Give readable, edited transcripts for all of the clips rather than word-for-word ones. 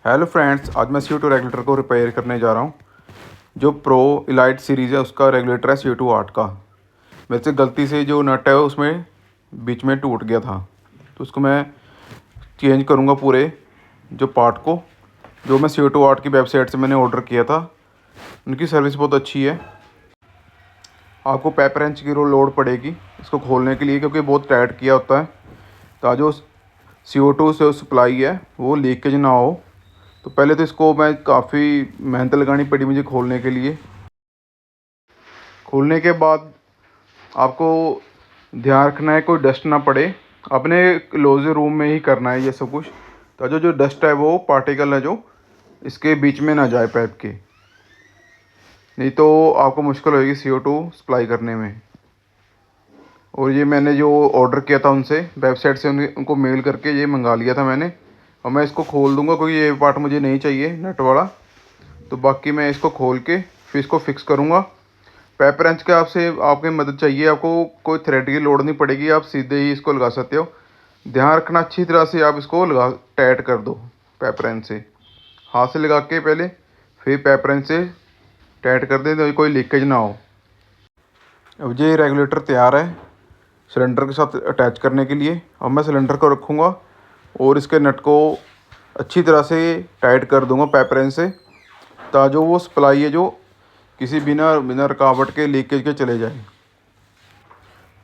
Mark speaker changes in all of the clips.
Speaker 1: Hello friends, आज मैं CO2 regulator को रिपेयर करने जा रहा हूँ। जो प्रो इलाइट सीरीज़ है उसका रेगुलेटर है CO2 8 का। मेरे से गलती से जो नट है उसमें बीच में टूट गया था, तो उसको मैं चेंज करूँगा पूरे जो पार्ट को। जो मैं CO2 8 की वेबसाइट से मैंने ऑर्डर किया था, उनकी सर्विस बहुत अच्छी है। आपको पेपर रेंच की लोड पड़ेगी इसको खोलने के लिए, क्योंकि बहुत टाइट किया होता है ताकि जो CO2 से सप्लाई है वो लीकेज ना हो। तो पहले तो इसको मैं काफ़ी मेहनत लगानी पड़ी मुझे खोलने के लिए। खोलने के बाद आपको ध्यान रखना है कोई डस्ट ना पड़े। अपने क्लोज रूम में ही करना है ये सब कुछ, तो जो डस्ट है वो पार्टिकल है जो इसके बीच में ना जाए पाइप के, नहीं तो आपको मुश्किल होगी CO2 सप्लाई करने में। और ये मैंने जो ऑर्डर किया था उनसे वेबसाइट से उनको मेल करके ये मंगा लिया था मैंने। और मैं इसको खोल दूंगा क्योंकि ये पार्ट मुझे नहीं चाहिए नट वाला, तो बाकी मैं इसको खोल के फिर इसको फिक्स करूँगा। पेपर रेंच के आपसे आपकी मदद चाहिए, आपको कोई थ्रेड की लोड नहीं पड़ेगी, आप सीधे ही इसको लगा सकते हो। ध्यान रखना अच्छी तरह से आप इसको लगा टाइट कर दो पेपर रेंच से, हाथ से लगा के पहले, फिर पेपर रेंच से टाइट कर दें तो कोई लीकेज ना हो। अब ये रेगुलेटर तैयार है सिलेंडर के साथ अटैच करने के लिए। अब मैं सिलेंडर को रखूँगा और इसके नट को अच्छी तरह से टाइट कर दूँगा पेपर रेंच से, ताकि जो वो सप्लाई है जो किसी बिना बिना रुकावट के लीकेज के चले जाए।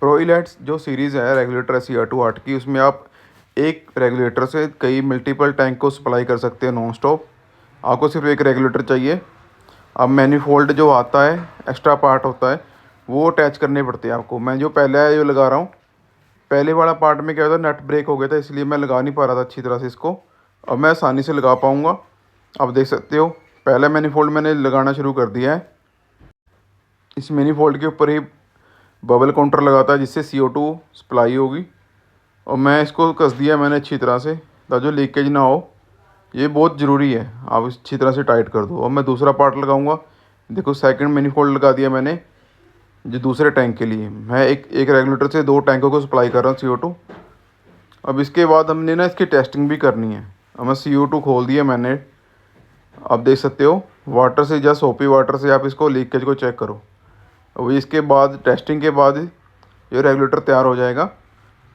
Speaker 1: प्रो इलाइट्स जो सीरीज़ है रेगुलेटर CO2 8 की, उसमें आप एक रेगुलेटर से कई मल्टीपल टैंक को सप्लाई कर सकते हैं नॉन स्टॉप। आपको सिर्फ एक रेगुलेटर चाहिए। अब मैनीफोल्ड जो आता है एक्स्ट्रा पार्ट होता है वो अटैच करने पड़ते हैं आपको। मैं जो पहले है जो लगा रहा हूँ, पहले वाला पार्ट में क्या होता है नट ब्रेक हो गया था, इसलिए मैं लगा नहीं पा रहा था अच्छी तरह से इसको। अब मैं आसानी से लगा पाऊँगा। आप देख सकते हो पहला मैनीफोल्ड मैंने लगाना शुरू कर दिया है। इस मैनीफोल्ड के ऊपर ही बबल काउंटर लगाता है जिससे CO2 सप्लाई होगी। और मैं इसको कस दिया मैंने अच्छी तरह से ताकि जो लीकेज ना हो। ये बहुत ज़रूरी है, आप अच्छी तरह से टाइट कर दो। अब मैं दूसरा पार्ट लगाऊंगा। देखो सेकंड मैनीफोल्ड लगा दिया मैंने जो दूसरे टैंक के लिए। मैं एक एक रेगुलेटर से दो टैंकों को सप्लाई कर रहा हूँ CO2। अब इसके बाद हमने ना इसकी टेस्टिंग भी करनी है। अब मैं CO2 खोल दिया मैंने, आप देख सकते हो वाटर से या सोपी वाटर से आप इसको लीकेज को चेक करो। अब इसके बाद टेस्टिंग के बाद ये रेगुलेटर तैयार हो जाएगा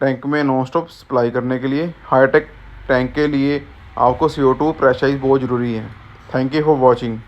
Speaker 1: टैंक में नॉन स्टॉप सप्लाई करने के लिए। हाईटेक टैंक के लिए आपको CO2 प्रेशराइज बहुत ज़रूरी है। Thank you for watching.